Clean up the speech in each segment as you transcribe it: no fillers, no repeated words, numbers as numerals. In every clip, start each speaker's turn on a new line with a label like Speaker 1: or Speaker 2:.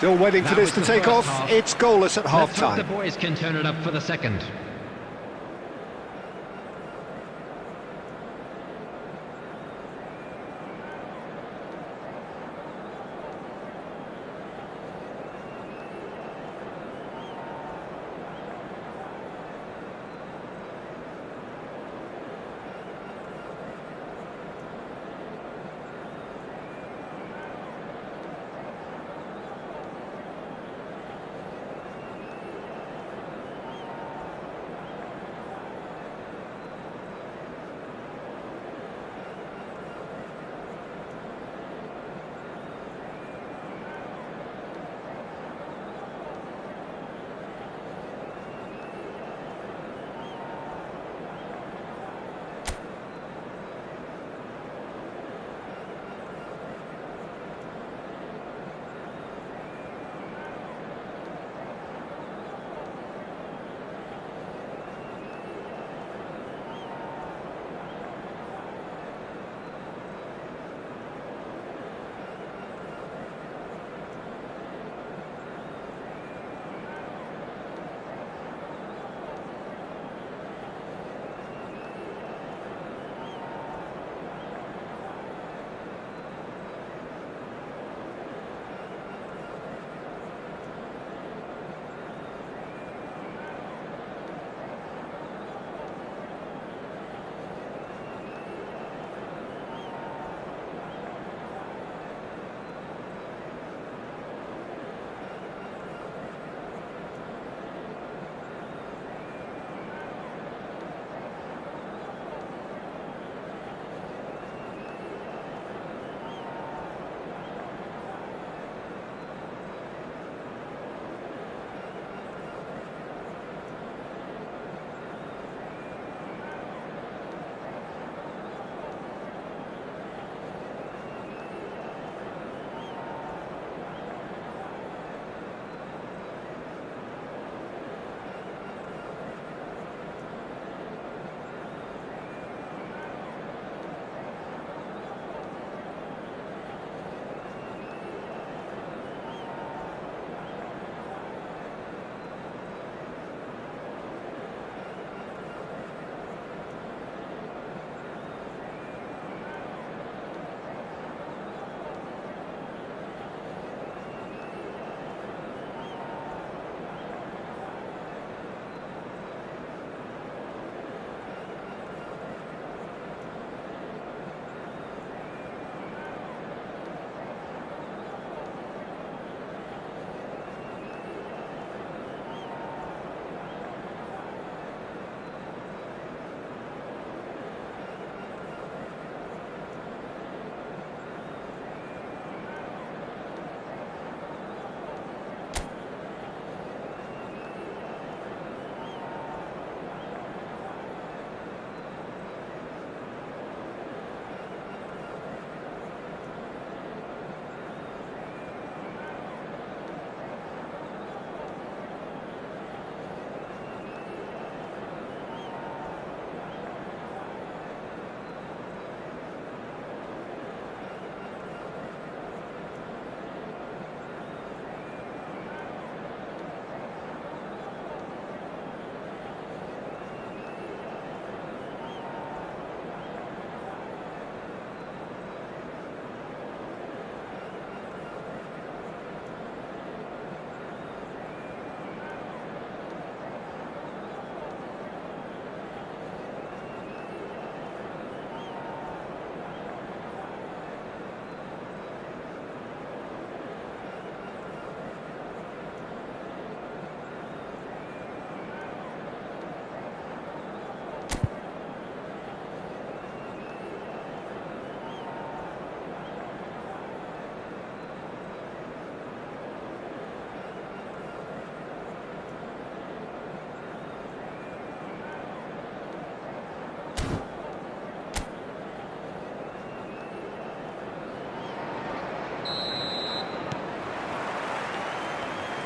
Speaker 1: Still waiting for this to take off. It's goalless at half-time.
Speaker 2: The boys can turn it up for the second.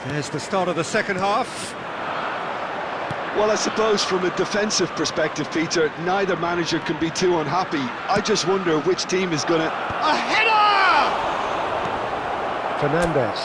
Speaker 1: There's the start of the second half.
Speaker 3: Well, I suppose from a defensive perspective, Peter, neither manager can be too unhappy. I just wonder which team is going to...
Speaker 1: A header!
Speaker 4: Fernandez.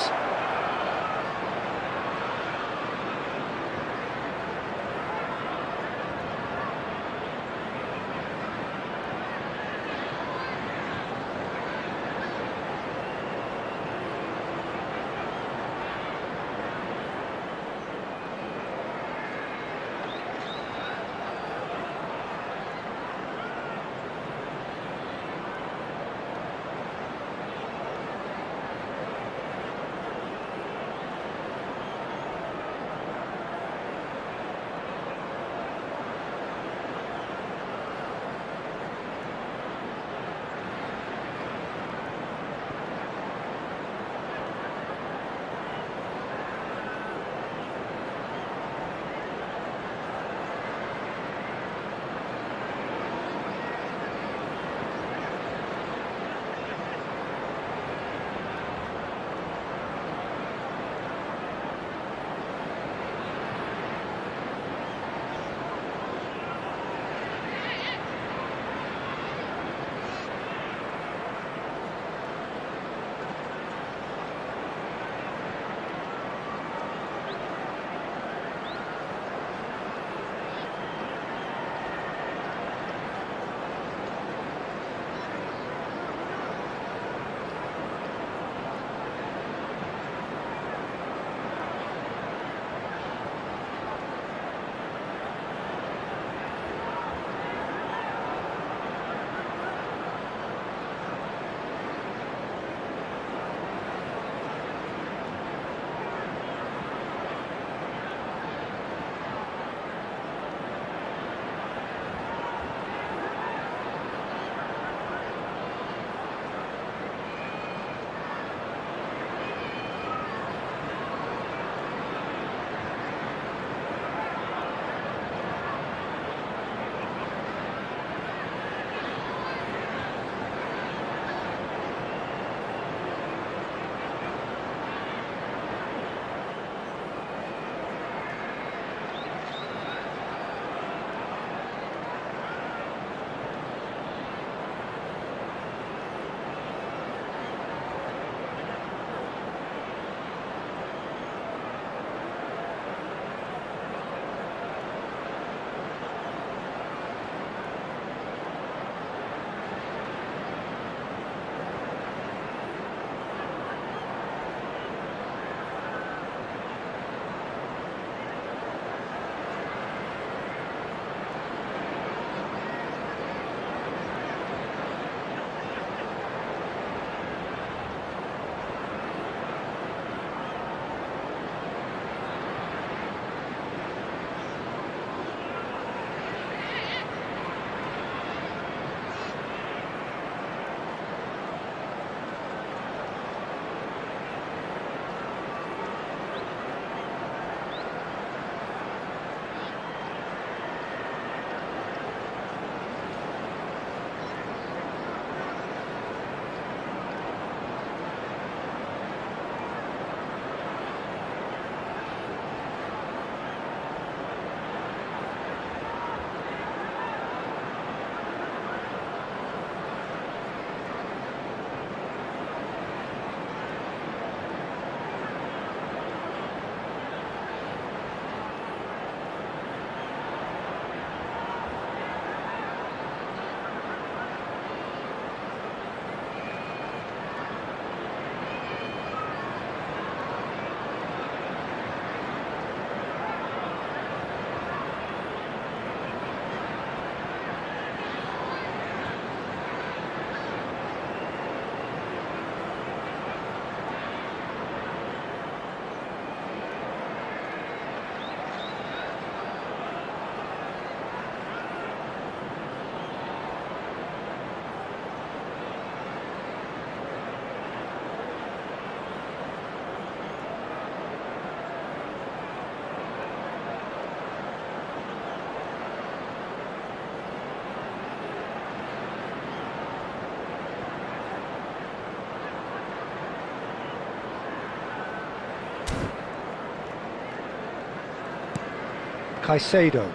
Speaker 1: Caicedo.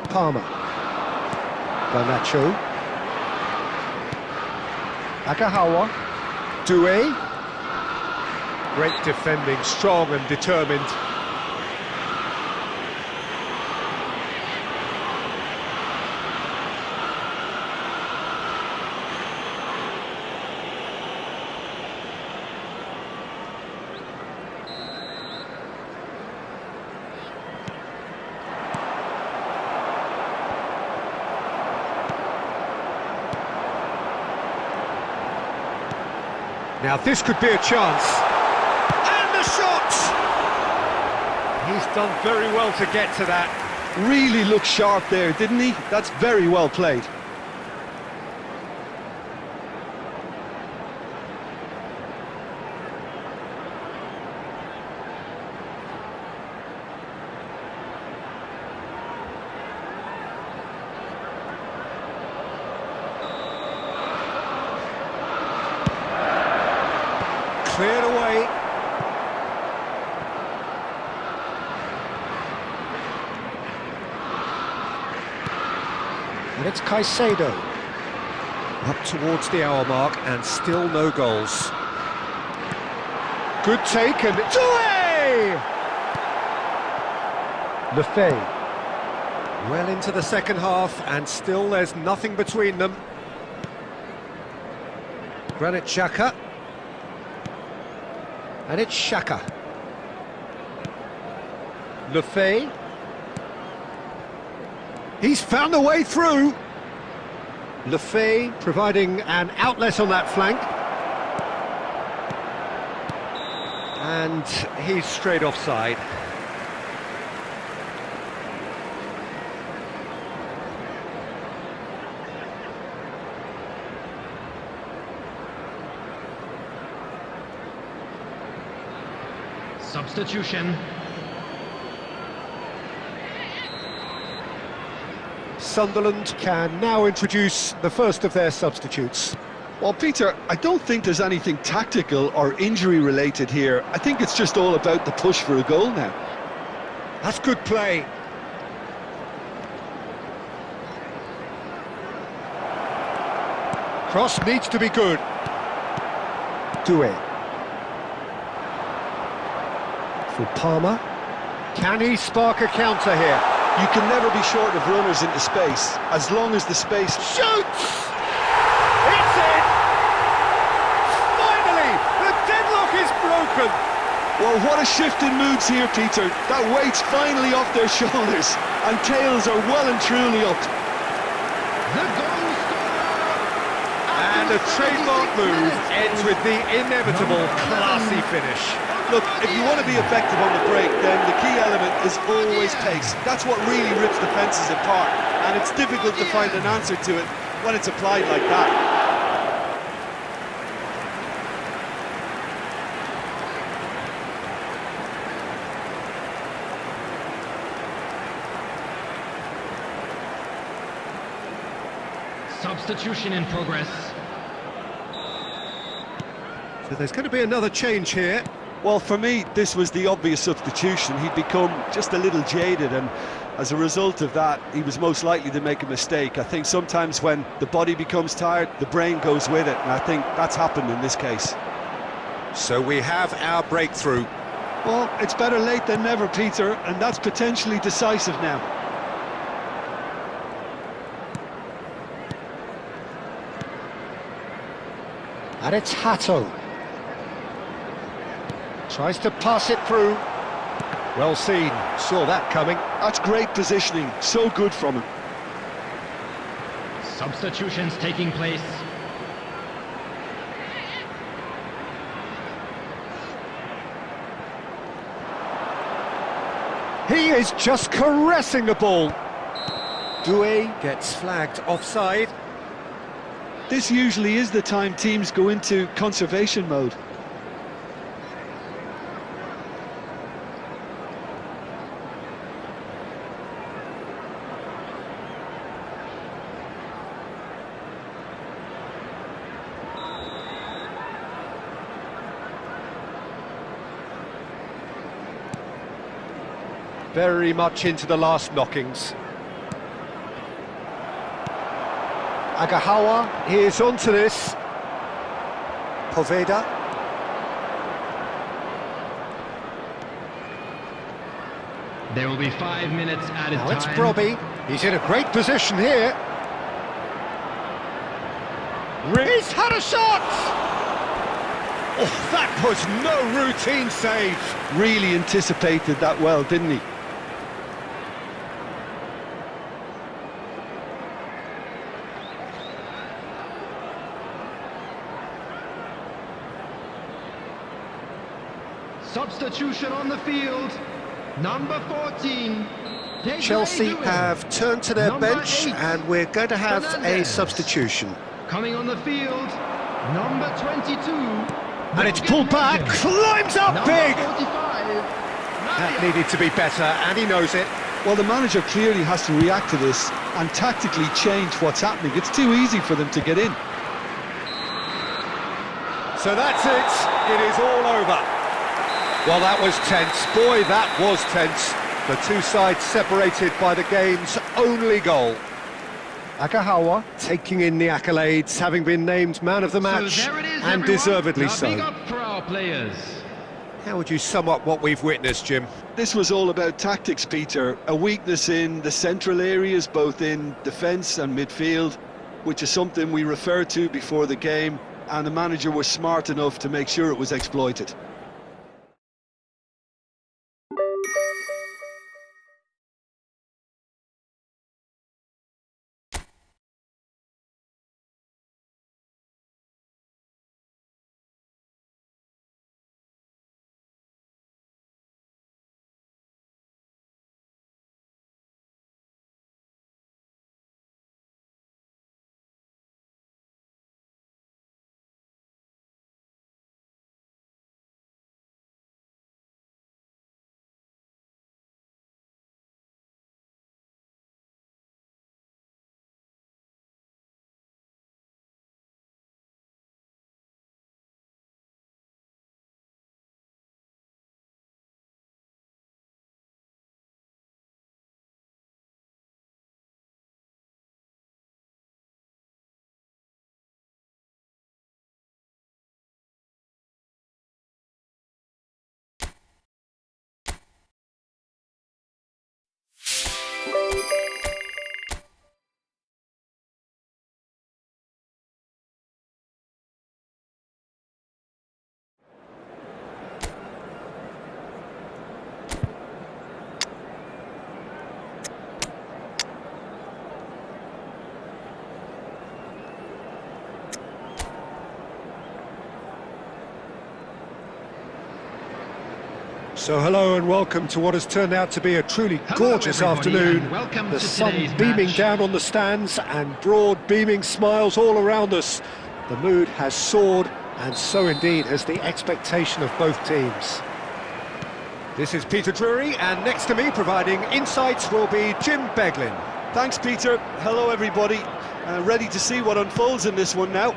Speaker 1: Palmer. Garnacho. Agahawa. Doué. Great defending, strong and determined. Now this could be a chance. And the shot! He's done very well to get to that.
Speaker 3: Really looked sharp there, didn't he? That's very well played.
Speaker 1: Cleared away. And it's Caicedo. Up towards the hour mark and still no goals. Good take and Doué! Lefebvre. Well into the second half and still there's nothing between them. Granit Xhaka. And it's Xhaka. Lefebvre. He's found a way through. Lefebvre providing an outlet on that flank. And he's straight offside.
Speaker 2: Substitution.
Speaker 1: Sunderland can now introduce the first of their substitutes.
Speaker 3: Well, Peter, I don't think there's anything tactical or injury related here. I think it's just all about the push for a goal now.
Speaker 1: That's good play. Cross needs to be good. Doué. For Palmer. Can he spark a counter here?
Speaker 3: You can never be short of runners into space, as long as the space...
Speaker 1: Shoots! It's in! Finally, the deadlock is broken!
Speaker 3: Well, what a shift in moods here, Peter. That weight's finally off their shoulders, and tails are well and truly up.
Speaker 2: The goal scorer!
Speaker 1: And a trademark move ends with the inevitable classy finish.
Speaker 3: Look, if you want to be effective on the break, then the key element is always pace. That's what really rips defences apart, and it's difficult to find an answer to it when it's applied like that.
Speaker 2: Substitution in progress.
Speaker 1: So there's going to be another change here.
Speaker 3: Well, for me, this was the obvious substitution. He'd become just a little jaded, and as a result of that, he was most likely to make a mistake. I think sometimes when the body becomes tired, the brain goes with it, and I think that's happened in this case.
Speaker 1: So we have our breakthrough.
Speaker 3: Well, it's better late than never, Peter, and that's potentially decisive now.
Speaker 1: And it's Hato. Tries to pass it through. Well seen, saw that coming.
Speaker 3: That's great positioning, so good from him.
Speaker 2: Substitutions taking place.
Speaker 1: He is just caressing the ball. Doué gets flagged offside.
Speaker 3: This usually is the time teams go into conservation mode.
Speaker 1: very much into the last knockings. Agahawa is onto this. Poveda.
Speaker 2: There will be 5 minutes added
Speaker 1: Now
Speaker 2: time.
Speaker 1: it's Brobby. He's in a great position here. He's had a shot! Oh, that was no routine save.
Speaker 3: Really anticipated that well, didn't he?
Speaker 2: Substitution on the field. Number 14.
Speaker 1: Chelsea have turned to their
Speaker 2: Number
Speaker 1: bench
Speaker 2: 8,
Speaker 1: and we're going to have a
Speaker 2: Fernandez.
Speaker 1: substitution.
Speaker 2: Coming on the field. Number 22.
Speaker 1: And it's pulled back, climbs up
Speaker 2: Number
Speaker 1: big!
Speaker 2: 45.
Speaker 1: That needed to be better, and he knows it.
Speaker 3: Well, the manager clearly has to react to this and tactically change what's happening. It's too easy for them to get in.
Speaker 1: So that's it, it is all over. Well, that was tense, boy, that was tense. The two sides separated by the game's only goal. Agahawa taking in the accolades, having been named man of the match,
Speaker 2: So there it is,
Speaker 1: and
Speaker 2: everyone.
Speaker 1: deservedly
Speaker 2: Now big
Speaker 1: so.
Speaker 2: up for our players.
Speaker 1: How would you sum up what we've witnessed, Jim?
Speaker 3: This was all about tactics, Peter. A weakness in the central areas, both in defence and midfield, which is something we referred to before the game, and the manager was smart enough to make sure it was exploited.
Speaker 1: So hello and welcome to what has turned out to be a truly
Speaker 2: Hello,
Speaker 1: gorgeous
Speaker 2: everybody,
Speaker 1: afternoon.
Speaker 2: and welcome
Speaker 1: The
Speaker 2: to
Speaker 1: sun
Speaker 2: today's
Speaker 1: beaming
Speaker 2: match.
Speaker 1: down on the stands and broad beaming smiles all around us. The mood has soared, and so indeed has the expectation of both teams. This is Peter Drury, and next to me providing insights will be Jim Beglin.
Speaker 3: Thanks, Peter. Hello, everybody. Ready to see what unfolds in this one now.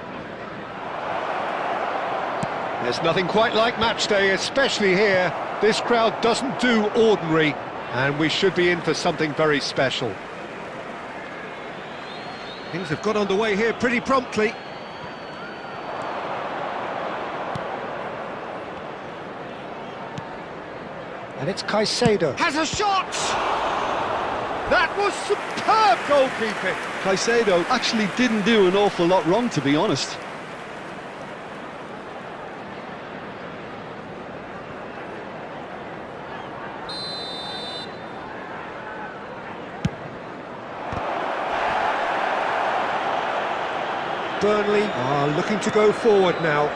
Speaker 1: There's nothing quite like match day, especially here. This crowd doesn't do ordinary, and we should be in for something very special. Things have got underway here pretty promptly. And it's Caicedo. Has a shot! That was superb goalkeeping!
Speaker 3: Caicedo actually didn't do an awful lot wrong, to be honest.
Speaker 1: Burnley are looking to go forward now.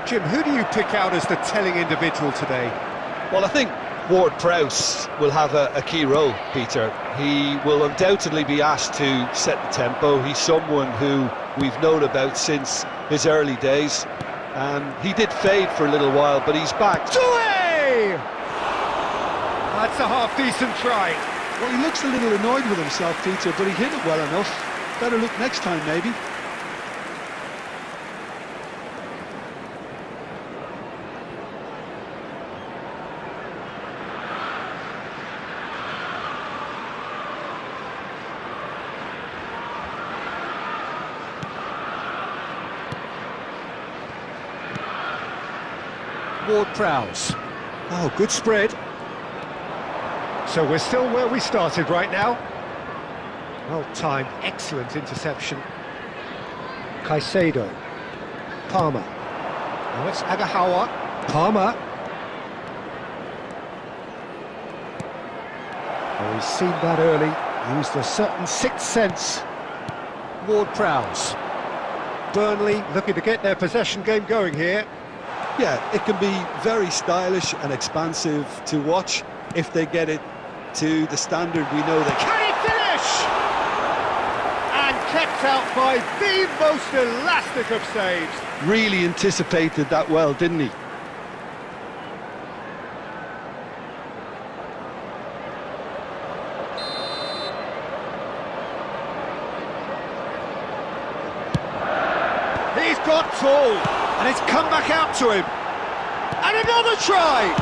Speaker 1: Jim, who do you pick out as the telling individual today?
Speaker 3: Well, I think Ward-Prowse will have a key role, Peter. He will undoubtedly be asked to set the tempo. He's someone who we've known about since his early days. He did fade for a little while, but he's back.
Speaker 1: Doué! That's a half-decent try.
Speaker 3: Well, he looks a little annoyed with himself, Peter, but he hit it well enough. Better look next time, maybe.
Speaker 1: Ward-Prowse. Oh, good spread. So we're still where we started right now. Well timed, excellent interception. Caicedo. Palmer. Now it's Agahawa. Palmer. Oh, he's seen that early. Used a certain sixth sense. Ward-Prowse. Burnley looking to get their possession game going here.
Speaker 3: Yeah, it can be very stylish and expansive to watch if they get it to the standard we know they can.
Speaker 1: Can he finish? And kept out by the most elastic of saves.
Speaker 3: Really anticipated that well, didn't he?
Speaker 1: He's got tall, and it's come back out to him. And another try!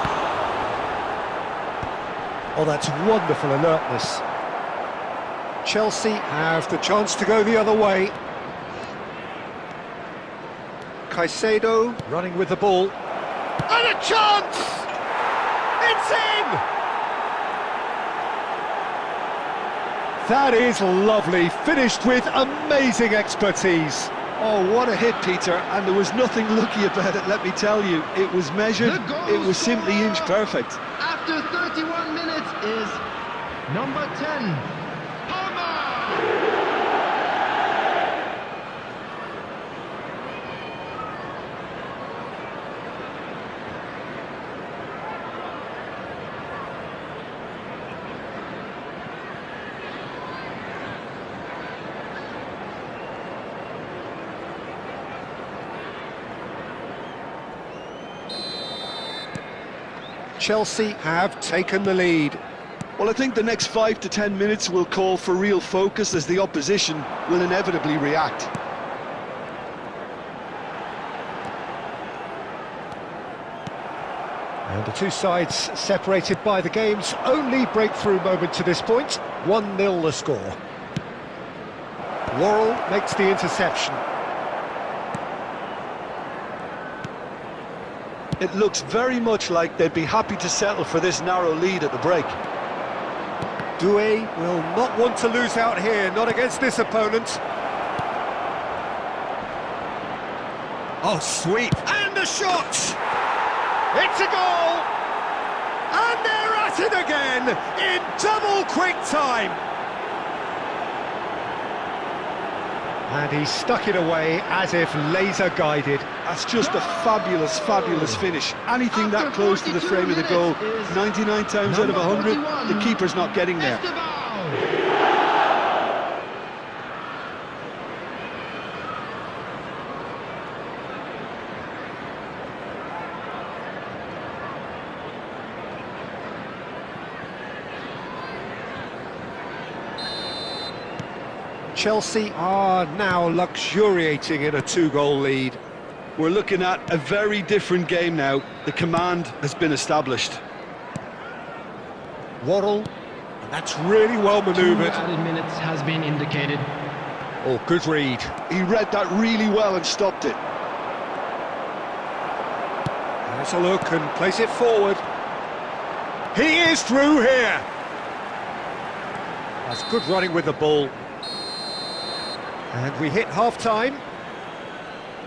Speaker 1: Oh, that's wonderful alertness. Chelsea have the chance to go the other way. Caicedo running with the ball. And a chance! It's in! That is lovely, finished with amazing expertise.
Speaker 3: Oh, what a hit, Peter, and there was nothing lucky about it, let me tell you. It was measured, it was simply inch perfect.
Speaker 2: After 31 minutes is number 10, Palmer!
Speaker 1: Chelsea have taken the lead.
Speaker 3: Well, I think the next 5 to 10 minutes will call for real focus as the opposition will inevitably react.
Speaker 1: And the two sides separated by the game's only breakthrough moment to this point. 1-0 the score. Worrell makes the interception.
Speaker 3: It looks very much like they'd be happy to settle for this narrow lead at the break.
Speaker 1: Doué will not want to lose out here, not against this opponent. Oh, sweep, and a shot! It's a goal! And they're at it again, in double quick time! And he stuck it away as if laser-guided.
Speaker 3: That's just a fabulous, fabulous finish. Anything that close to the frame of the goal, 99 times out of 100, the keeper's not getting there.
Speaker 1: Chelsea are now luxuriating in a two-goal lead.
Speaker 3: We're looking at a very different game now. The command has been established.
Speaker 1: Worrell, and that's really well manoeuvred.
Speaker 2: 2 added minutes has been indicated.
Speaker 1: Oh, good read.
Speaker 3: He read that really well and stopped it.
Speaker 1: Has a look and plays it forward. He is through here. That's good running with the ball. And we hit half-time.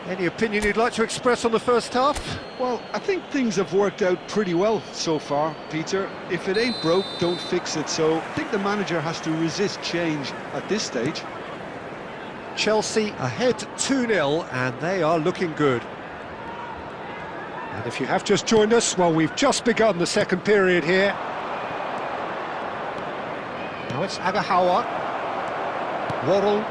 Speaker 1: Any opinion you'd like to express on the first half?
Speaker 3: Well, I think things have worked out pretty well so far, Peter. If it ain't broke, don't fix it. So I think the manager has to resist change at this stage.
Speaker 1: Chelsea ahead 2-0, and they are looking good. And if you have just joined us, well, we've just begun the second period here. Now it's Agahawa. Worrell.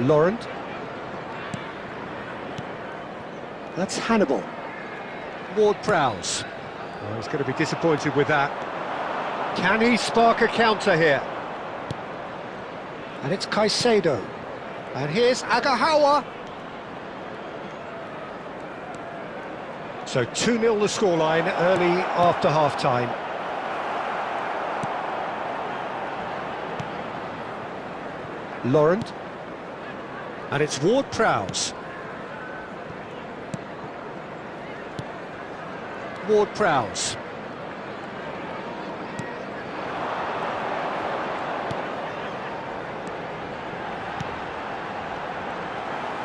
Speaker 1: Laurent. That's Hannibal. Ward-Prowse. Oh, he's going to be disappointed with that. Can he spark a counter here? And it's Caicedo. And here's Agahawa. So 2-0 the scoreline early after half-time. Laurent. And it's Ward-Prowse. Ward-Prowse.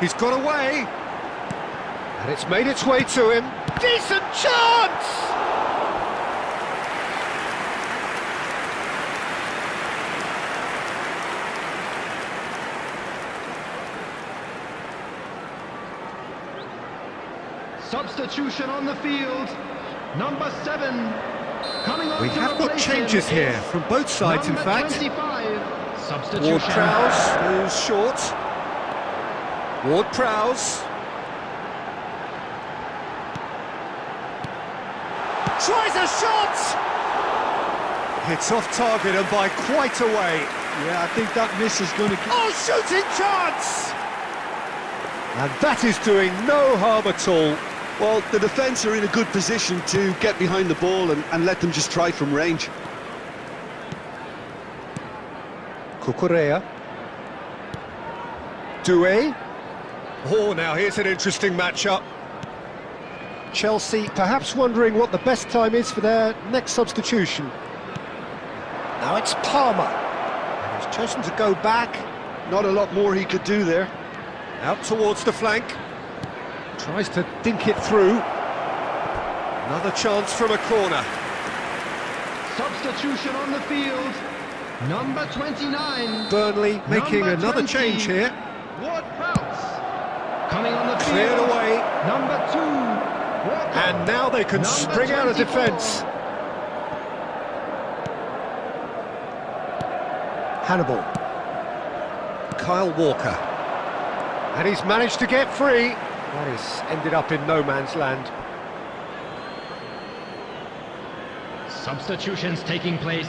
Speaker 1: He's got away. And it's made its way to him. Decent chance!
Speaker 2: Substitution on the field. Number 7. Coming on
Speaker 1: We
Speaker 2: to
Speaker 1: have got
Speaker 2: replace him
Speaker 1: changes here
Speaker 2: is
Speaker 1: from both sides, in
Speaker 2: number
Speaker 1: fact.
Speaker 2: 25. Substitution.
Speaker 1: Ward-Prowse goes short. Ward-Prowse. Tries a shot! It's off target and by quite a way.
Speaker 3: Yeah, I think that miss is going to...
Speaker 1: Oh, shooting chance! And that is doing no harm at all.
Speaker 3: Well, the defence are in a good position to get behind the ball and let them just try from range.
Speaker 1: Cucurella. Doué. Oh, now here's an interesting matchup. Chelsea perhaps wondering what the best time is for their next substitution. Now it's Palmer. And he's chosen to go back.
Speaker 3: Not a lot more he could do there.
Speaker 1: Out towards the flank. Tries to dink it through. Another chance from a corner.
Speaker 2: Substitution on the field. Number 29.
Speaker 1: Burnley making
Speaker 2: Number
Speaker 1: another
Speaker 2: 20.
Speaker 1: change here.
Speaker 2: Ward-Prowse. Coming on the field.
Speaker 1: Cleared away.
Speaker 2: Number 2. Walker.
Speaker 1: And now they can
Speaker 2: Number
Speaker 1: spring out of
Speaker 2: 24.
Speaker 1: defence. Hannibal. Kyle Walker. And he's managed to get free. That is ended up in no man's land.
Speaker 2: Substitutions taking place.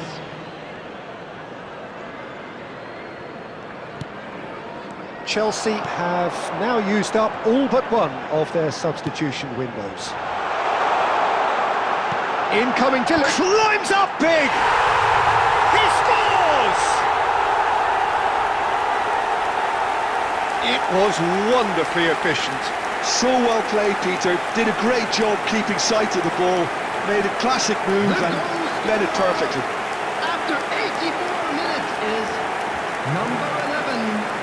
Speaker 1: Chelsea have now used up all but one of their substitution windows. Incoming Dylan climbs up big! He scores! It was wonderfully efficient.
Speaker 3: So well played, Peter. Did a great job keeping sight of the ball. Made a classic move and led it perfectly.
Speaker 2: After 84 minutes is number 11.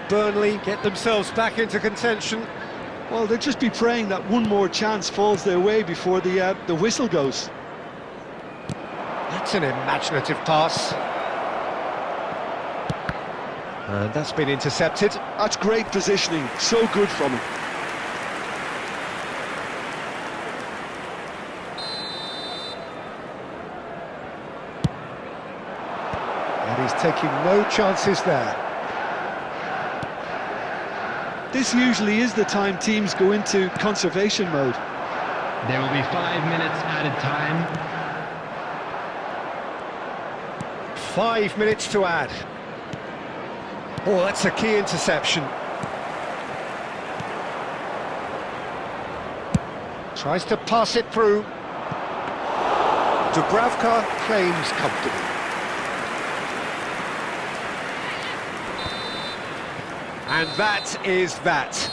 Speaker 1: Burnley get themselves back into contention.
Speaker 3: Well, they'll just be praying that one more chance falls their way before the whistle goes.
Speaker 1: That's an imaginative pass. And that's been intercepted.
Speaker 3: That's great positioning. So good from him.
Speaker 1: And he's taking no chances there.
Speaker 3: This usually is the time teams go into conservation mode.
Speaker 2: There will be 5 minutes added time.
Speaker 1: 5 minutes to add. Oh, that's a key interception. Tries to pass it through. Dubravka claims comfortably. And that is that.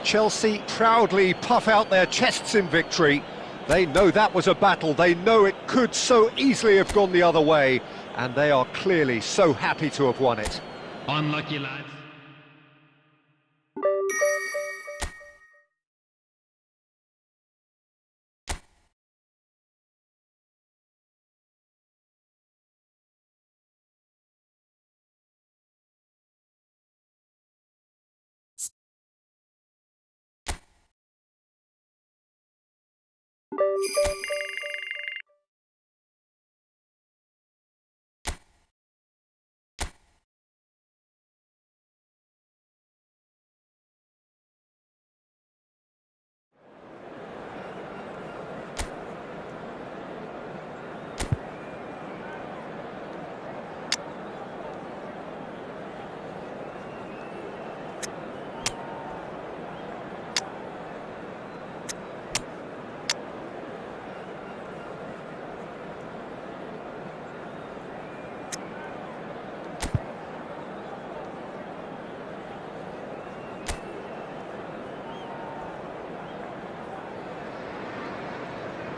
Speaker 1: Chelsea proudly puff out their chests in victory. They know that was a battle. They know it could so easily have gone the other way. And they are clearly so happy to have won it.
Speaker 2: Unlucky lads.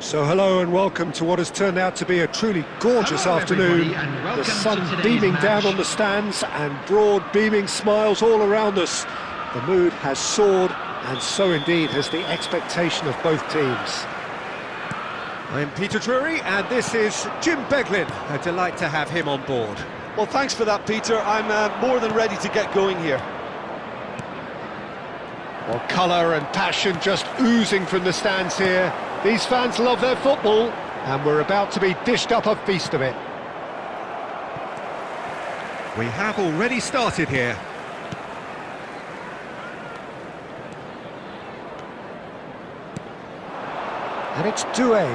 Speaker 1: So hello and welcome to what has turned out to be a truly gorgeous
Speaker 2: Hello,
Speaker 1: afternoon.
Speaker 2: everybody, and
Speaker 1: The
Speaker 2: welcome
Speaker 1: sun
Speaker 2: to today's
Speaker 1: beaming down
Speaker 2: match.
Speaker 1: on the stands and broad beaming smiles all around us. The mood has soared, and so indeed has the expectation of both teams. I'm Peter Drury and this is Jim Beglin. A delight to have him on board.
Speaker 3: Well, thanks for that, Peter. I'm more than ready to get going here.
Speaker 1: Well, colour and passion just oozing from the stands here. These fans love their football, and we're about to be dished up a feast of it. We have already started here. And it's Doué.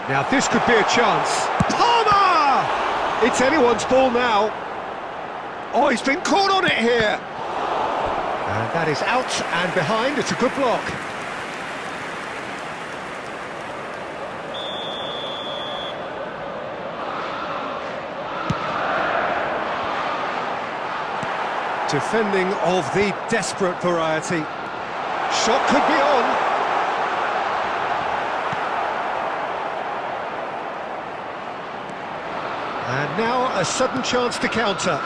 Speaker 1: Now this could be a chance. Palmer! It's anyone's ball now. Oh, he's been caught on it here. And that is out and behind. It's a good block. Defending of the desperate variety. Shot could be on. And now a sudden chance to counter.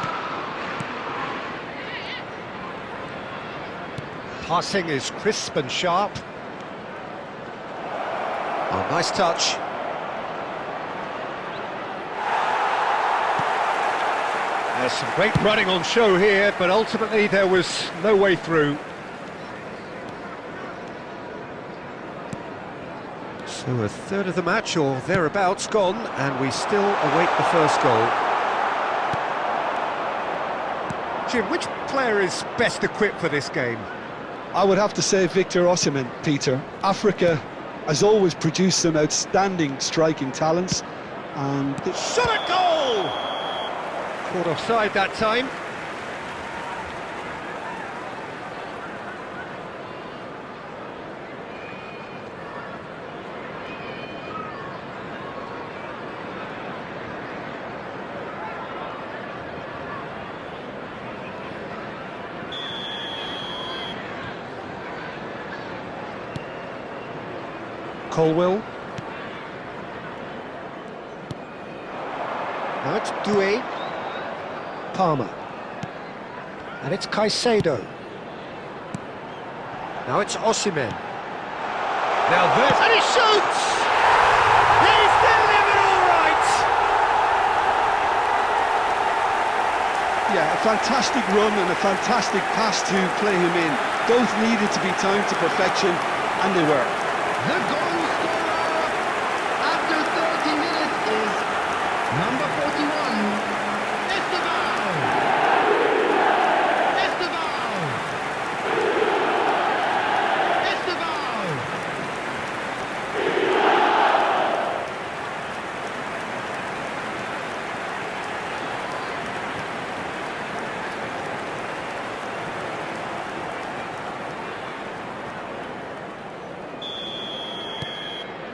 Speaker 1: Passing is crisp and sharp. Oh, nice touch. There's some great running on show here, but ultimately there was no way through. So a third of the match, or thereabouts, gone, and we still await the first goal. Jim, which player is best equipped for this game?
Speaker 3: I would have to say Victor Osimhen, Peter. Africa has always produced some outstanding striking talents, and
Speaker 1: Shot at goal! Caught offside that time. Colwell. Now it's Doué. Palmer. And it's Caicedo. Now it's Osimhen. Now there's... And he shoots! He's delivered all right!
Speaker 3: yeah, a fantastic run and a fantastic pass to play him in. Both needed to be timed to perfection, and they were.
Speaker 2: The goal scorer after 30 minutes is number 41, Esteban. Esteban. Esteban.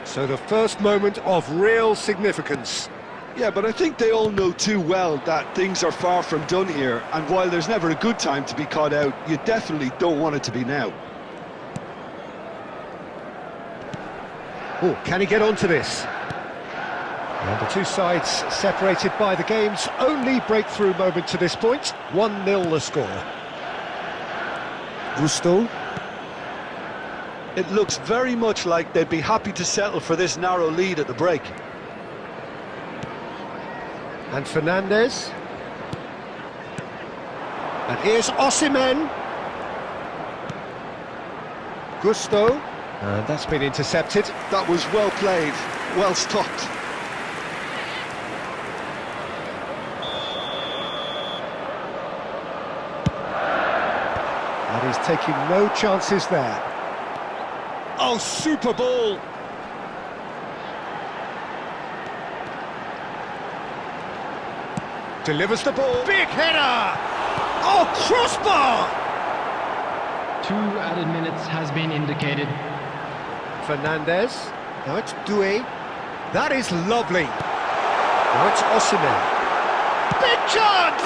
Speaker 1: So the first moment of real significance.
Speaker 3: Yeah, but I think they all know too well that things are far from done here, and while there's never a good time to be caught out, you definitely don't want it to be now.
Speaker 1: Oh, can he get onto this? And the two sides separated by the game's only breakthrough moment to this point. 1-0 the score. Gusto.
Speaker 3: It looks very much like they'd be happy to settle for this narrow lead at the break.
Speaker 1: And Fernandez. And here's Osimhen. Gusto. And that's been intercepted.
Speaker 3: That was well played, well stopped.
Speaker 1: And he's taking no chances there. Oh, super ball! Delivers the ball. Big header! Oh, crossbar!
Speaker 2: 2 added minutes has been indicated.
Speaker 1: Fernandez. Now it's Doué. That is lovely. Now it's Osimhen. Big chance!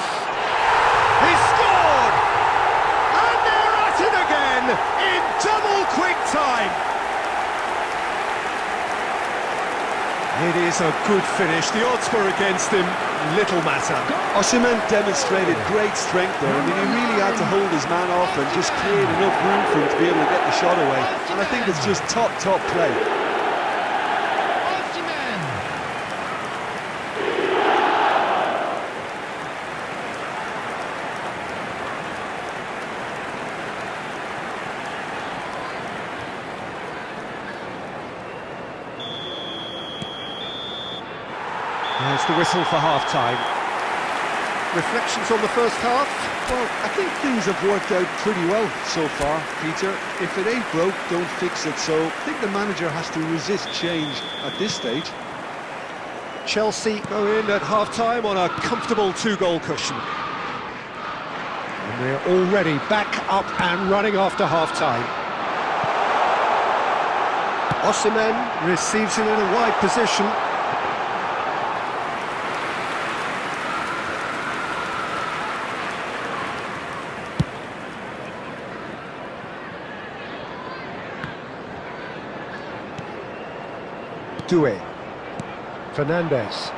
Speaker 1: He scored! And they're at it again in double quick time. It is a good finish. The odds were against him. Little matter.
Speaker 3: Osimhen demonstrated great strength there. I mean, he really had to hold his man off and just create enough room for him to be able to get the shot away. And I think it's just top play.
Speaker 1: There's the whistle for half-time. Reflections on the first half?
Speaker 3: Well, I think things have worked out pretty well so far, Peter. If it ain't broke, don't fix it. So I think the manager has to resist change at this stage.
Speaker 1: Chelsea go in at half-time on a comfortable 2-goal cushion. And they're already back up and running after half-time. Osimhen receives it in a wide position. Doué, Fernandes,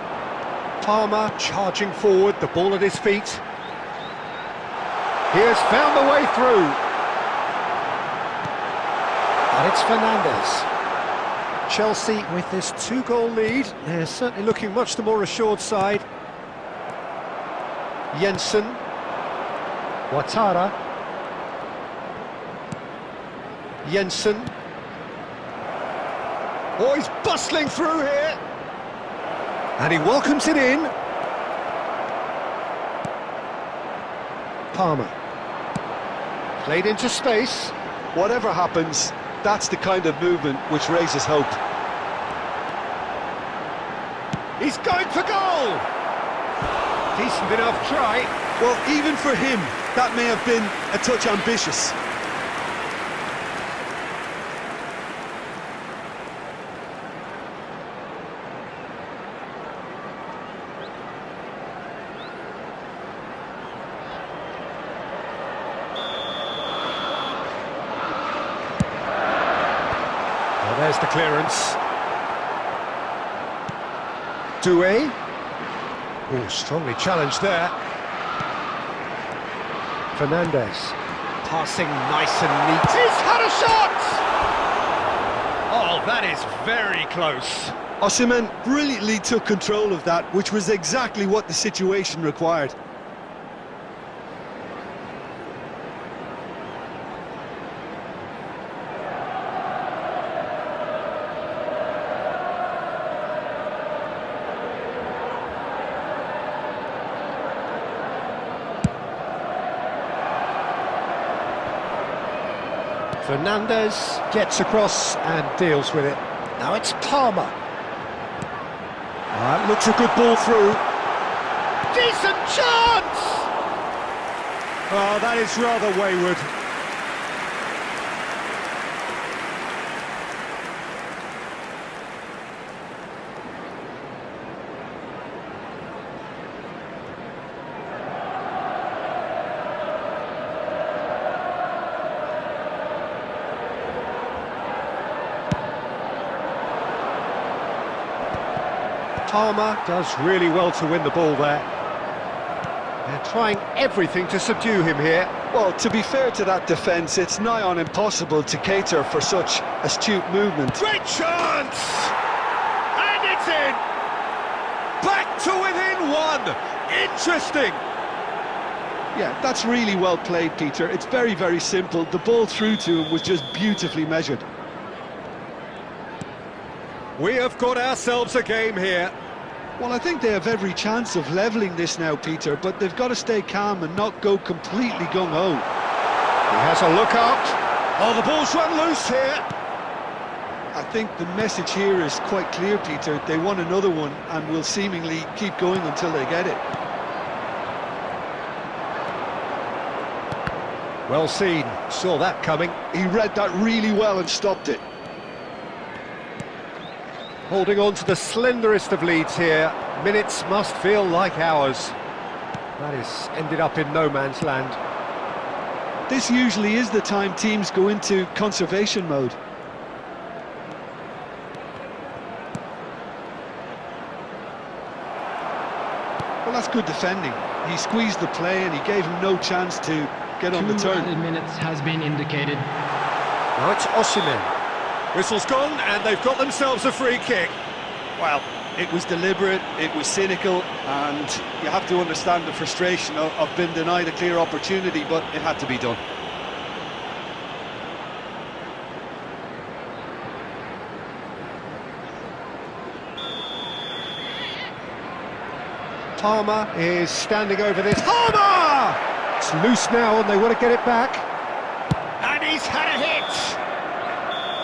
Speaker 1: Palmer charging forward, the ball at his feet. He has found the way through. And it's Fernandes. Chelsea with this 2-goal lead, they're certainly looking much the more assured side. Jensen, Ouattara, Jensen. Oh, he's bustling through here. And he welcomes it in. Palmer. Played into space.
Speaker 3: Whatever happens, that's the kind of movement which raises hope.
Speaker 1: He's going for goal! Decent enough try.
Speaker 3: Well, even for him, that may have been a touch ambitious.
Speaker 1: There's the clearance. Doué. Oh, strongly challenged there. Fernandes. Passing nice and neat. He's had a shot! Oh, that is very close.
Speaker 3: Osimhen brilliantly took control of that, which was exactly what the situation required.
Speaker 1: Fernandes gets across and deals with it. Now it's Palmer. That looks a good ball through. Decent chance! Oh, that is rather wayward. Palmer does really well to win the ball there. They're trying everything to subdue him here.
Speaker 3: Well, to be fair to that defence, it's nigh on impossible to cater for such astute movement.
Speaker 1: Great chance! And it's in! Back to within one! Interesting!
Speaker 3: Yeah, that's really well played, Peter. It's very, very simple. The ball through to him was just beautifully measured.
Speaker 1: We have got ourselves a game here.
Speaker 3: Well, I think they have every chance of levelling this now, Peter, but they've got to stay calm and not go completely gung-ho.
Speaker 1: He has a look out. Oh, the ball's run loose here.
Speaker 3: I think the message here is quite clear, Peter. They want another one and will seemingly keep going until they get it.
Speaker 1: Well seen. Saw that coming.
Speaker 3: He read that really well and stopped it.
Speaker 1: Holding on to the slenderest of leads here. Minutes must feel like hours. That is ended up in no man's land.
Speaker 3: This usually is the time teams go into conservation mode. That's good defending. He squeezed the play and he gave him no chance to get on the turn.
Speaker 2: 2 added minutes has been indicated.
Speaker 1: Now it's Osimhen. Whistle's gone, and they've got themselves a free kick.
Speaker 3: Well, it was deliberate, it was cynical, and you have to understand the frustration of being denied a clear opportunity, but it had to be done.
Speaker 1: Palmer is standing over this. Palmer! It's loose now, and they want to get it back. And he's had a hit!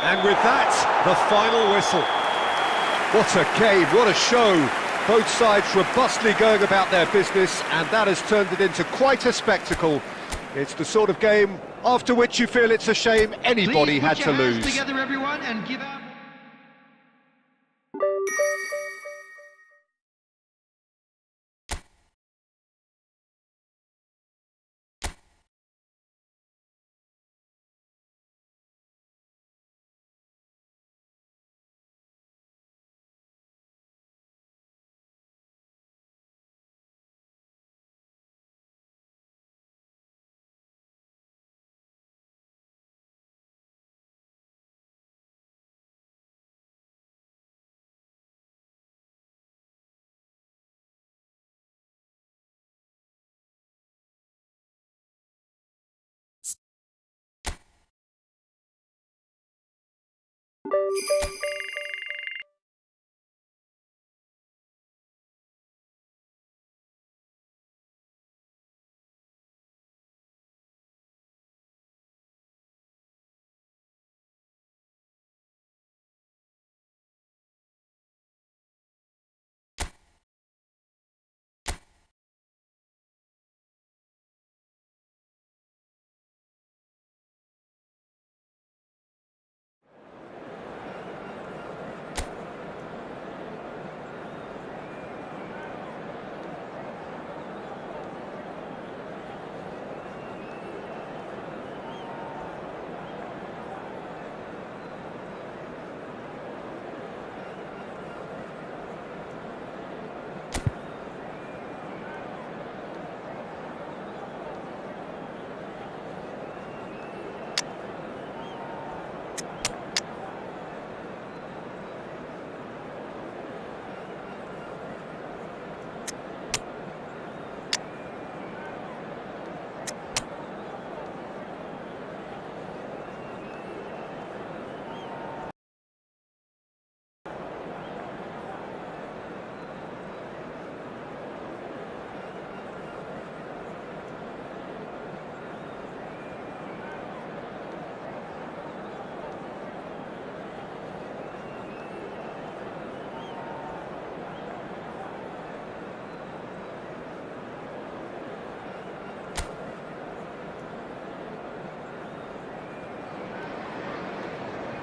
Speaker 1: And with that, the final whistle. What a game, what a show. Both sides robustly going about their business, and that has turned it into quite a spectacle. It's the sort of game after which you feel it's a shame anybody had to lose.
Speaker 2: Please put your hands together, everyone, and give out.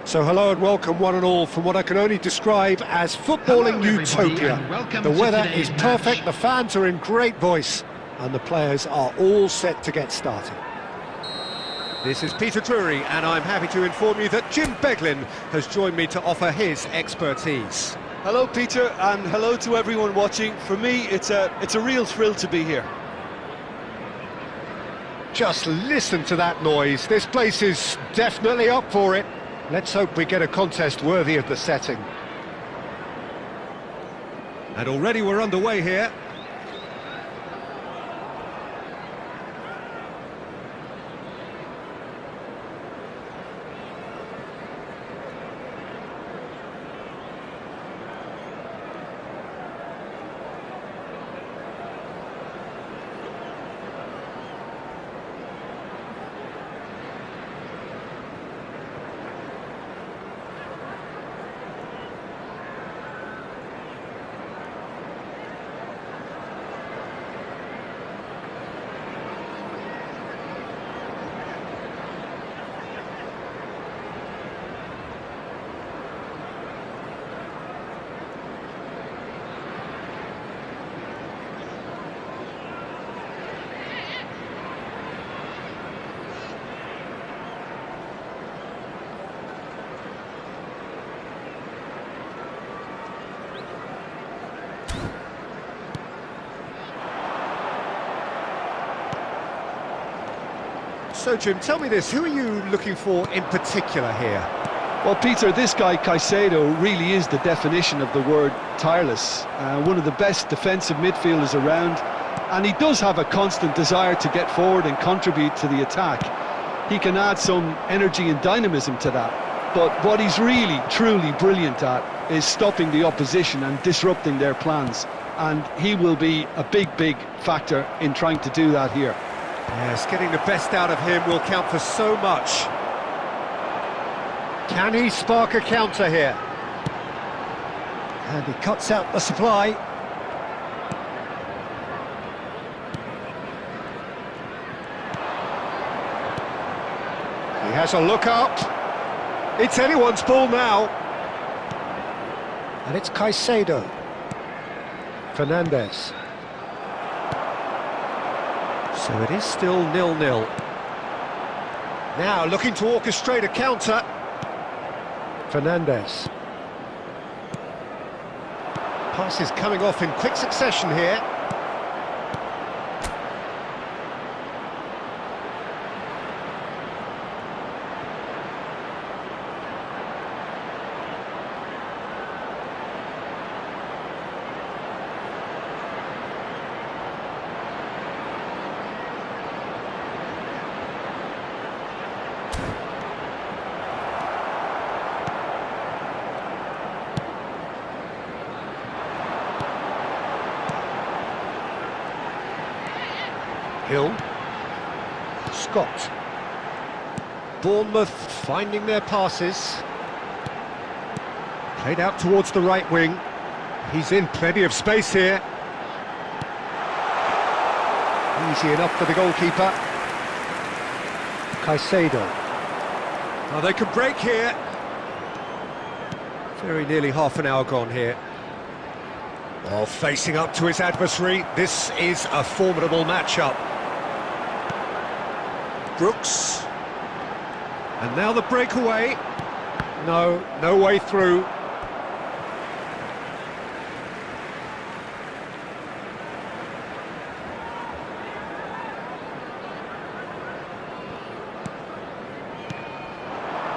Speaker 1: So hello and welcome one and all from what I can only describe as footballing
Speaker 2: Hello,
Speaker 1: utopia.
Speaker 2: and welcome
Speaker 1: The
Speaker 2: to
Speaker 1: weather
Speaker 2: today's
Speaker 1: is perfect,
Speaker 2: match.
Speaker 1: the fans are in great voice, and the players are all set to get started. This is Peter Drury, and I'm happy to inform you that Jim Beglin has joined me to offer his expertise.
Speaker 3: Hello, Peter, and hello to everyone watching. For me, it's a real thrill to be here.
Speaker 1: Just listen to that noise. This place is definitely up for it. Let's hope we get a contest worthy of the setting. And already we're underway here. So, Jim, tell me this, who are you looking for in particular here?
Speaker 3: Well, Peter, this guy Caicedo really is the definition of the word tireless. One of the best defensive midfielders around, and he does have a constant desire to get forward and contribute to the attack. He can add some energy and dynamism to that. But what he's really, truly brilliant at is stopping the opposition and disrupting their plans. And he will be a big, big factor in trying to do that here.
Speaker 1: Yes, getting the best out of him will count for so much. Can he spark a counter here? And he cuts out the supply. He has a look up. It's anyone's ball now. And it's Caicedo. Fernandes. So it is still 0-0. Now looking to orchestrate a counter. Fernandes. Passes coming off in quick succession here. Hill. Scott. Bournemouth finding their passes. Played out towards the right wing. He's in plenty of space here. Easy enough for the goalkeeper. Caicedo. Oh, they could break here. Very nearly half an hour gone here. While facing up to his adversary, this is a formidable matchup. Brooks. And now the breakaway. No way through.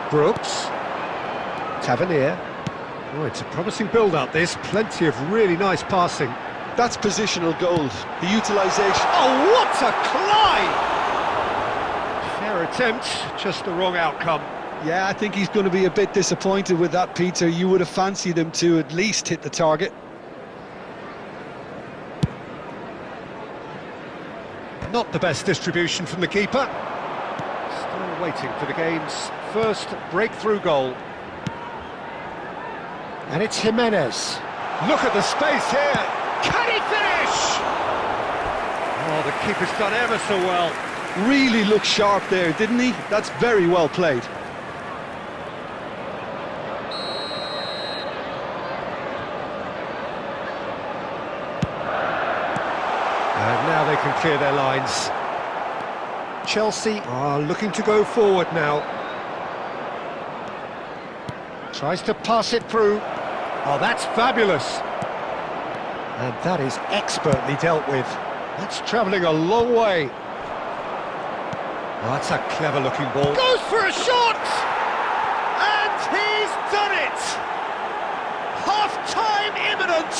Speaker 1: Brooks. Tavernier. Oh, it's a promising build-up, this. Plenty of really nice passing.
Speaker 3: That's positional goals. The utilisation...
Speaker 1: Oh, what a climb! Fair attempt, just the wrong outcome.
Speaker 3: Yeah, I think he's going to be a bit disappointed with that, Peter. You would have fancied him to at least hit the target.
Speaker 1: Not the best distribution from the keeper. Still waiting for the game's first breakthrough goal. And it's Jimenez. Look at the space here. Can he finish? Oh, the keeper's done ever so well.
Speaker 3: Really looked sharp there, didn't he? That's very well played.
Speaker 1: And now they can clear their lines. Chelsea are looking to go forward now. Tries to pass it through. Oh, that's fabulous. And that is expertly dealt with. That's travelling a long way. Oh, that's a clever-looking ball. Goes for a shot! And he's done it! Half-time imminent!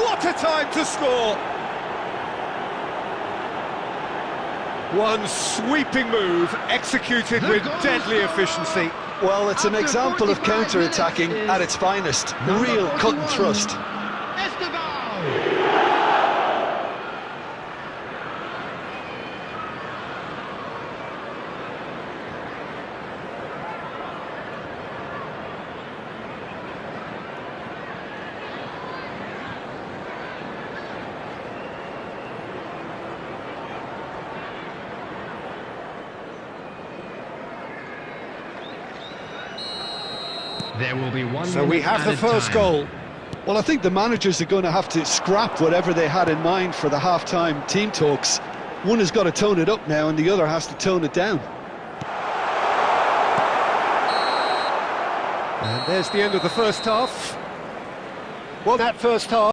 Speaker 1: What a time to score! One sweeping move, executed with deadly efficiency.
Speaker 3: Well, it's an example of counter-attacking at its finest. Real cut and thrust.
Speaker 2: There will be one.
Speaker 1: So we have the first goal.
Speaker 3: Well, I think the managers are going to have to scrap whatever they had in mind for the half-time team talks. One has got to tone it up now and the other has to tone it down.
Speaker 1: And there's the end of the first half. Well, that first half...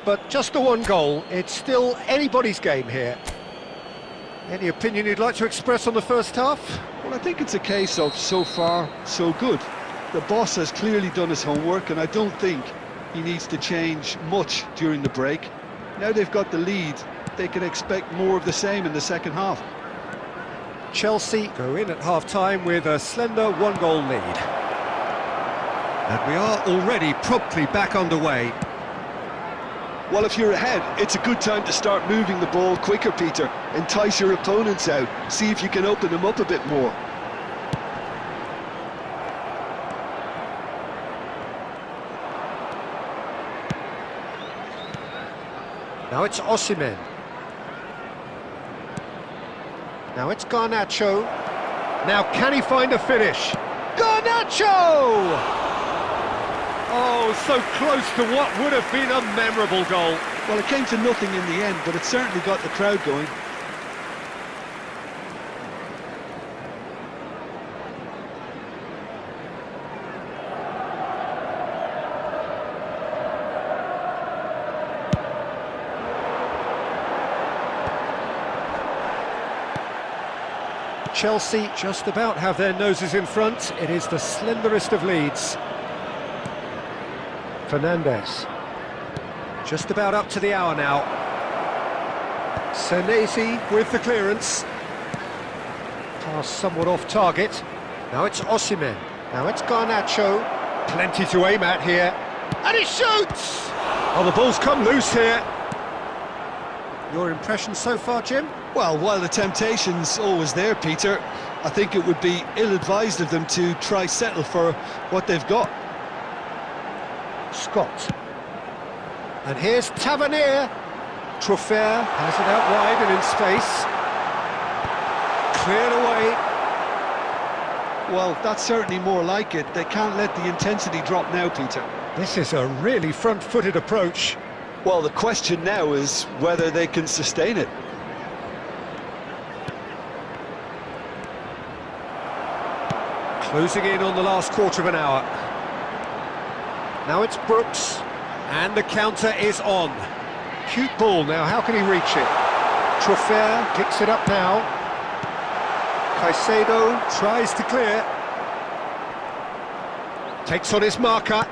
Speaker 1: But just the one goal, it's still anybody's game here. Any opinion you'd like to express on the first half?
Speaker 3: Well, I think it's a case of so far, so good. The boss has clearly done his homework, and I don't think he needs to change much during the break. Now they've got the lead, they can expect more of the same in the second half.
Speaker 1: Chelsea go in at half-time with a slender one-goal lead. And we are already promptly back underway.
Speaker 3: Well, if you're ahead, it's a good time to start moving the ball quicker, Peter. Entice your opponents out, see if you can open them up a bit more.
Speaker 1: Now it's Osimhen. Now it's Garnacho. Now can he find a finish? Garnacho! Oh, so close to what would have been a memorable goal.
Speaker 3: Well, it came to nothing in the end, but it certainly got the crowd going.
Speaker 1: Chelsea just about have their noses in front. It is the slenderest of leads. Fernandez. Just about up to the hour now. Senesi with the clearance. Pass somewhat off target. Now it's Osimhen. Now it's Garnacho. Plenty to aim at here. And he shoots! Oh, the ball's come loose here. Your impression so far, Jim?
Speaker 3: Well, while the temptation's always there, Peter, I think it would be ill-advised of them to try settle for what they've got.
Speaker 1: Scott. And here's Tavernier. Truffert has it out wide and in space. Cleared away.
Speaker 3: Well, that's certainly more like it. They can't let the intensity drop now, Peter.
Speaker 1: This is a really front-footed approach.
Speaker 3: Well, the question now is whether they can sustain it.
Speaker 1: Closing in on the last quarter of an hour. Now it's Brooks, and the counter is on. Cute ball now, how can he reach it? Truffert picks it up now. Caicedo tries to clear. Takes on his marker.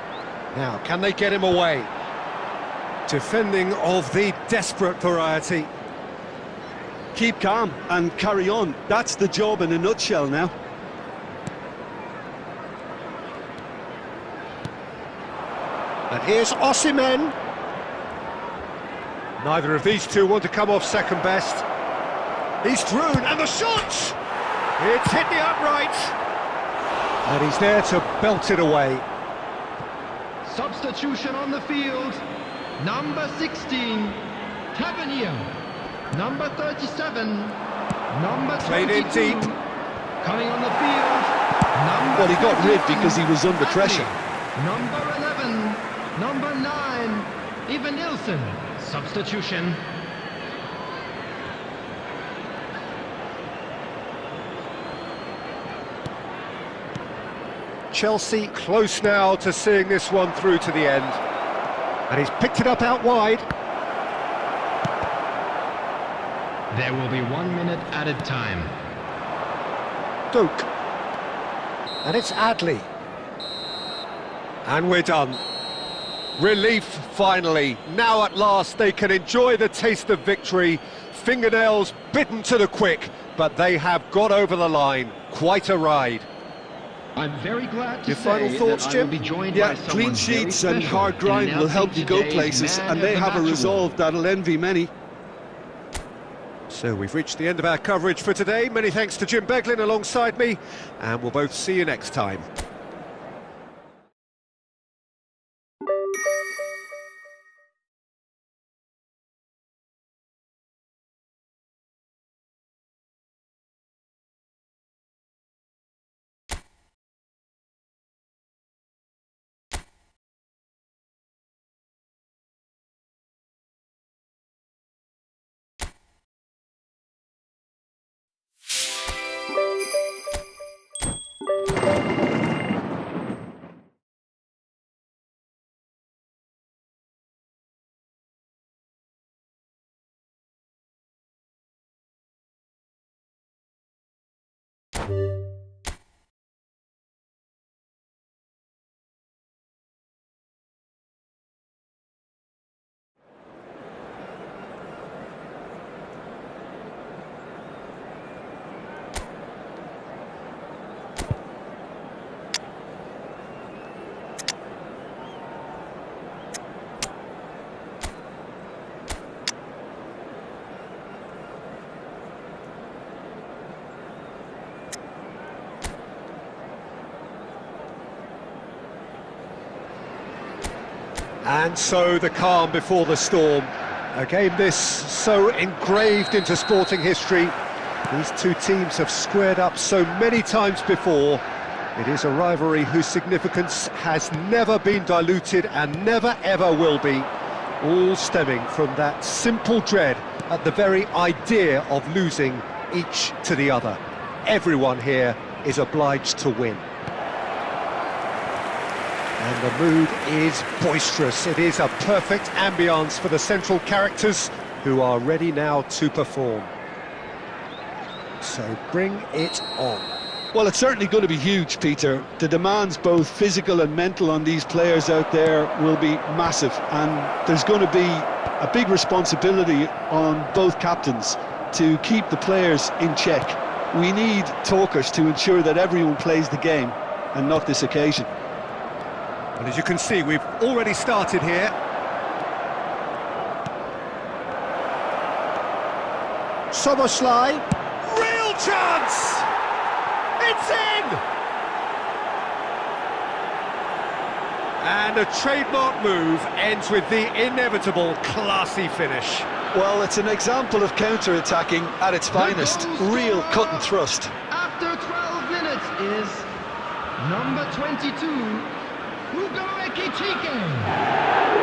Speaker 1: Now, can they get him away? Defending of the desperate variety.
Speaker 3: Keep calm and carry on. That's the job in a nutshell now.
Speaker 1: And here's Osimhen. Neither of these two want to come off second best. He's through, and the shot! It's hit the upright. And he's there to belt it away.
Speaker 2: Substitution on the field. Number 16, Tavernier. Number 37, number 22.
Speaker 1: Played in deep.
Speaker 2: Coming on the field.
Speaker 3: Well, he got rid because he was under pressure.
Speaker 2: Number 11, number 9, Ivan Nilsson. Substitution.
Speaker 1: Chelsea close now to seeing this one through to the end. And he's picked it up out wide.
Speaker 2: There will be 1 minute added time.
Speaker 1: Doak. And it's Adley. And we're done. Relief, finally. Now at last they can enjoy the taste of victory. Fingernails bitten to the quick, but they have got over the line. Quite a ride.
Speaker 2: I'm very glad to
Speaker 1: Your
Speaker 2: say
Speaker 1: final thoughts,
Speaker 2: that I will
Speaker 1: Jim?
Speaker 2: be joined
Speaker 3: Yeah,
Speaker 2: by someone
Speaker 3: clean
Speaker 2: very
Speaker 3: sheets and
Speaker 2: special
Speaker 3: hard grind
Speaker 2: in
Speaker 3: will help you go
Speaker 2: announcing
Speaker 3: places,
Speaker 2: today's
Speaker 3: and
Speaker 2: Man
Speaker 3: they
Speaker 2: of
Speaker 3: have
Speaker 2: the
Speaker 3: a
Speaker 2: Match
Speaker 3: resolve
Speaker 2: award.
Speaker 3: that'll envy many.
Speaker 1: So we've reached the end of our coverage for today. Many thanks to Jim Beglin alongside me, and we'll both see you next time. And so the calm before the storm. A game this so engraved into sporting history. These two teams have squared up so many times before. It is a rivalry whose significance has never been diluted and never ever will be. All stemming from that simple dread at the very idea of losing each to the other. Everyone here is obliged to win. And the mood is boisterous. It is a perfect ambience for the central characters who are ready now to perform. So bring it on.
Speaker 3: Well, it's certainly going to be huge, Peter. The demands, both physical and mental, on these players out there will be massive, and there's going to be a big responsibility on both captains to keep the players in check. We need talkers to ensure that everyone plays the game, and not this occasion.
Speaker 1: And as you can see, we've already started here. Soboslai, real chance! It's in! And a trademark move ends with the inevitable classy finish.
Speaker 3: Well, it's an example of counter-attacking at its finest. Real cut and thrust.
Speaker 2: After 12 minutes is number 22, Hugo Ekitike.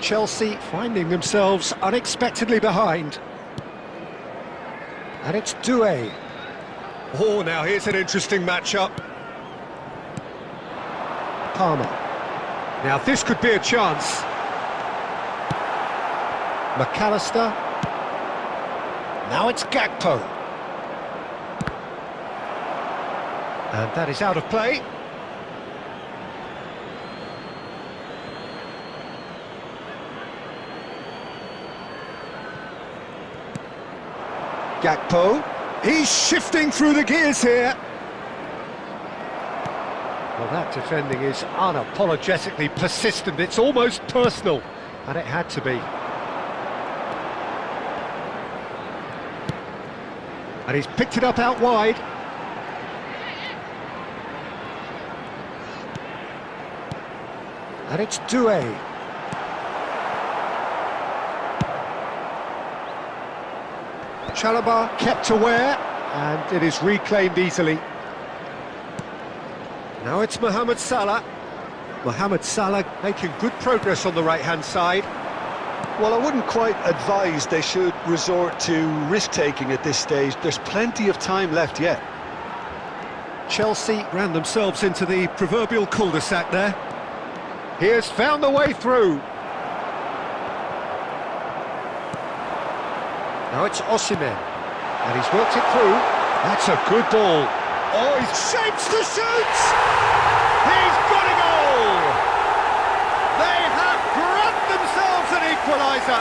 Speaker 1: Chelsea finding themselves unexpectedly behind. And it's Doué. Oh, now here's an interesting matchup. Palmer. Now this could be a chance. McAllister. Now it's Gakpo. And that is out of play. Gakpo, he's shifting through the gears here. Well, that defending is unapologetically persistent, it's almost personal, and it had to be. And he's picked it up out wide. And it's Doué. Chalobah kept aware, and it is reclaimed easily. Now it's Mohamed Salah. Mohamed Salah making good progress on the right-hand side.
Speaker 3: Well, I wouldn't quite advise they should resort to risk-taking at this stage. There's plenty of time left yet.
Speaker 1: Chelsea ran themselves into the proverbial cul-de-sac there. He has found the way through. Now it's Osimhen, and he's worked it through. That's a good ball. Oh, he shapes to shoot! He's got a goal! They have grabbed themselves an equaliser.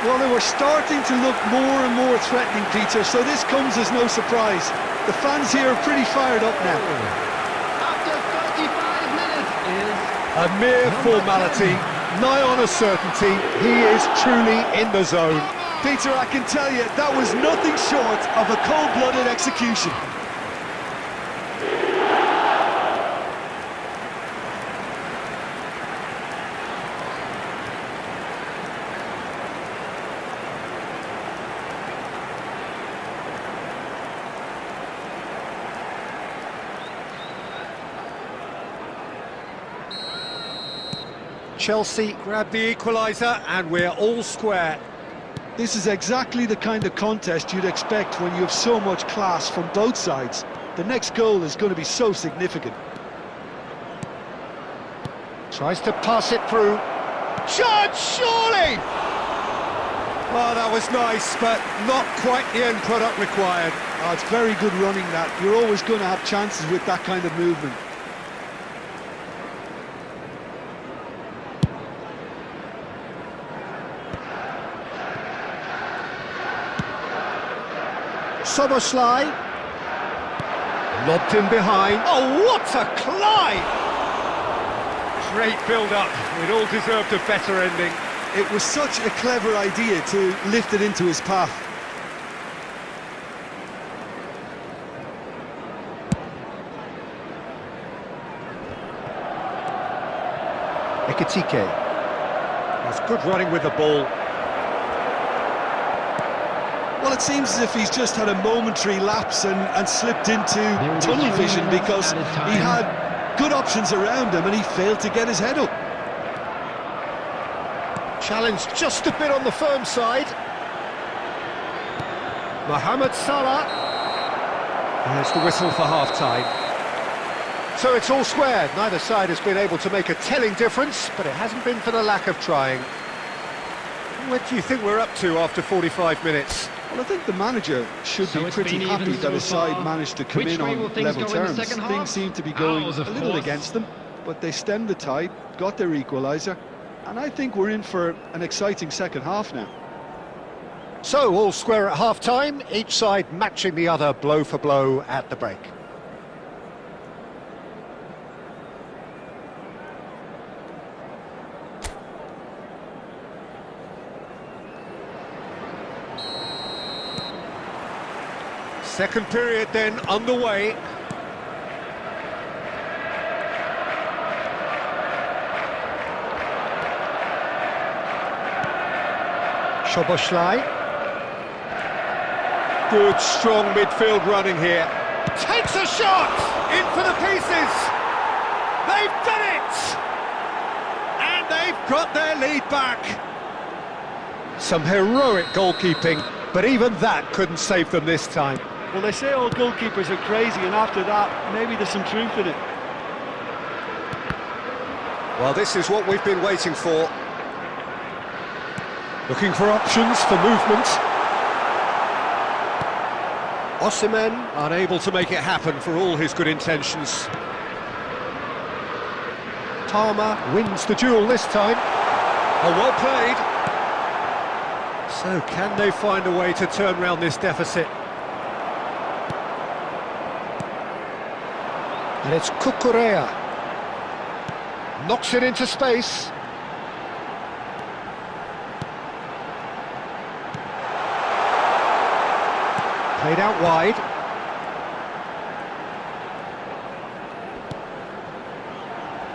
Speaker 3: Well, they were starting to look more and more threatening, Peter, so this comes as no surprise. The fans here are pretty fired up now.
Speaker 2: After 35 minutes is
Speaker 1: A mere formality, nigh on a certainty. He is truly in the zone.
Speaker 3: Peter, I can tell you, that was nothing short of a cold-blooded execution.
Speaker 1: Chelsea grab the equaliser, and we're all square.
Speaker 3: This is exactly the kind of contest you'd expect when you have so much class from both sides. The next goal is going to be so significant.
Speaker 1: Tries to pass it through. Shot, surely! Oh, that was nice, but not quite the end product required.
Speaker 3: Oh, it's very good running that. You're always going to have chances with that kind of movement.
Speaker 1: Soboslai. Lobbed in behind. Oh, what a climb! Great build-up. It all deserved a better ending.
Speaker 3: It was such a clever idea to lift it into his path.
Speaker 1: Ekitike. It's good running with the ball.
Speaker 3: Well, it seems as if he's just had a momentary lapse and slipped into tunnel vision because he had good options around him and he failed to get his head up.
Speaker 1: Challenge just a bit on the firm side. Mohamed Salah. There's the whistle for half-time. So it's all square. Neither side has been able to make a telling difference, but it hasn't been for the lack of trying. What do you think we're up to after 45 minutes?
Speaker 3: Well, I think the manager should be pretty happy that his side managed to come in on level terms. Things seem to be going a little against them, but they stemmed the tide, got their equaliser, and I think we're in for an exciting second half now.
Speaker 1: So, all square at half-time, each side matching the other blow for blow at the break. Second period then underway. Szoboszlai. Good, strong midfield running here. Takes a shot! In for the pieces! They've done it! And they've got their lead back. Some heroic goalkeeping, but even that couldn't save them this time.
Speaker 3: Well, they say all goalkeepers are crazy, and after that, maybe there's some truth in it.
Speaker 1: Well, this is what we've been waiting for. Looking for options for movement. Osimhen unable to make it happen for all his good intentions. Tarma wins the duel this time. Oh, well played. So, can they find a way to turn round this deficit? And it's Cucurella. Knocks it into space. Played out wide.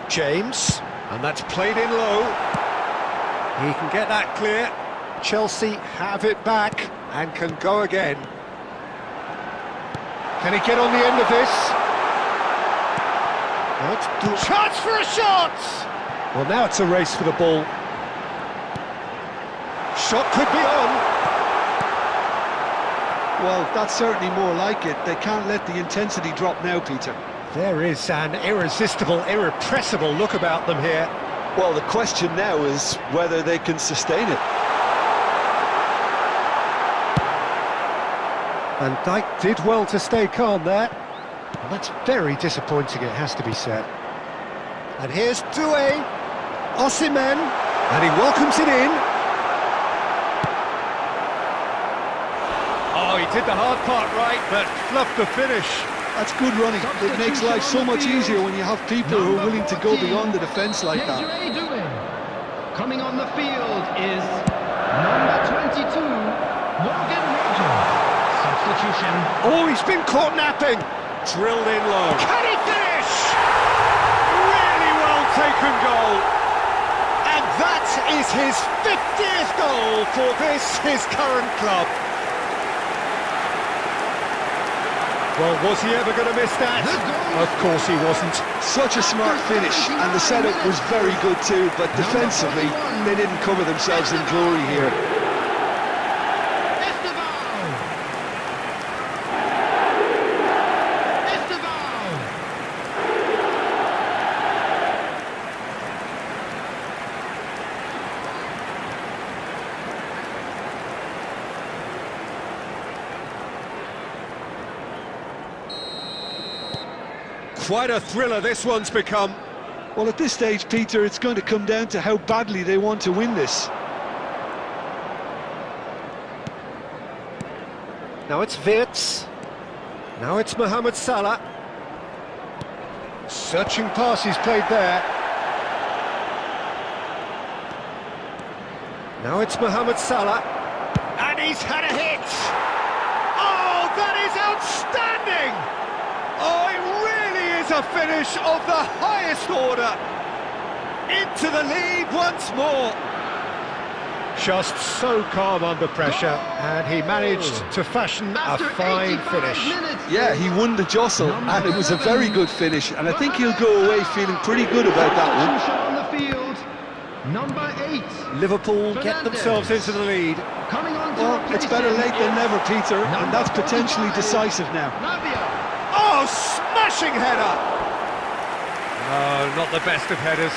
Speaker 1: James. And that's played in low. He can get that clear. Chelsea have it back and can go again. Can he get on the end of this? Chance for a shot! Well, now it's a race for the ball. Shot could be on.
Speaker 3: Well, that's certainly more like it. They can't let the intensity drop now, Peter.
Speaker 1: There is an irresistible, irrepressible look about them here.
Speaker 3: Well, the question now is whether they can sustain it.
Speaker 1: Van Dijk did well to stay calm there. And that's very disappointing, it has to be said. And here's Doué, Osimhen, and he welcomes it in. Oh, he did the hard part right, but fluffed the finish.
Speaker 3: That's good running. It makes life so much easier when you have people who are willing to go beyond the defence like that.
Speaker 2: Coming on the field is number 22, Morgan Rogers. Substitution.
Speaker 1: Oh, he's been caught napping. Drilled in low. Can he finish? Really well taken goal. And that is his 50th goal for this, his current club. Well, was he ever going to miss that? Of course he wasn't.
Speaker 3: Such a smart finish, and the setup was very good too, but defensively, they didn't cover themselves in glory here.
Speaker 1: Quite a thriller this one's become.
Speaker 3: Well, at this stage, Peter, it's going to come down to how badly they want to win this.
Speaker 1: Now it's Wirtz. Now it's Mohamed Salah. Searching pass he's played there. Now it's Mohamed Salah. And he's had a hit! Oh, that is outstanding! Oh, it really is a finish of the highest order! Into the lead once more! Just so calm under pressure, and he managed to fashion a fine finish.
Speaker 3: Yeah, he won the jostle, and it was a very good finish, and I think he'll go away feeling pretty good about that one.
Speaker 2: On the field, number 8.
Speaker 1: Liverpool get themselves into the lead.
Speaker 2: Coming on to
Speaker 3: Well, it's better late than never, Peter, and that's potentially decisive now.
Speaker 1: Oh, smashing header! Oh, not the best of headers.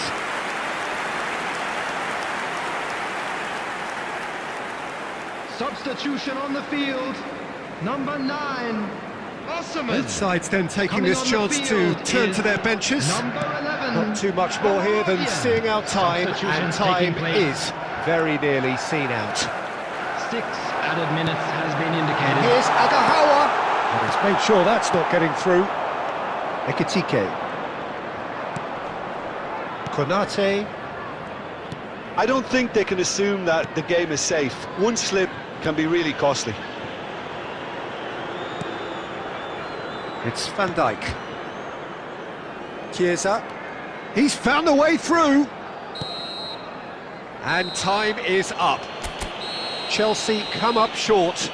Speaker 2: Substitution on the field, number 9.
Speaker 1: Both sides then taking this chance to turn to their benches.
Speaker 2: Number 11.
Speaker 1: Not too much more here than seeing out time, and time is very nearly seen out.
Speaker 2: 6 added minutes has been indicated.
Speaker 1: Here's Agahawa, and he's made sure that's not getting through. Ekitike. Konate.
Speaker 3: I don't think they can assume that the game is safe. One slip can be really costly.
Speaker 1: It's Van Dijk. Chiesa. He's found a way through. And time is up. Chelsea come up short.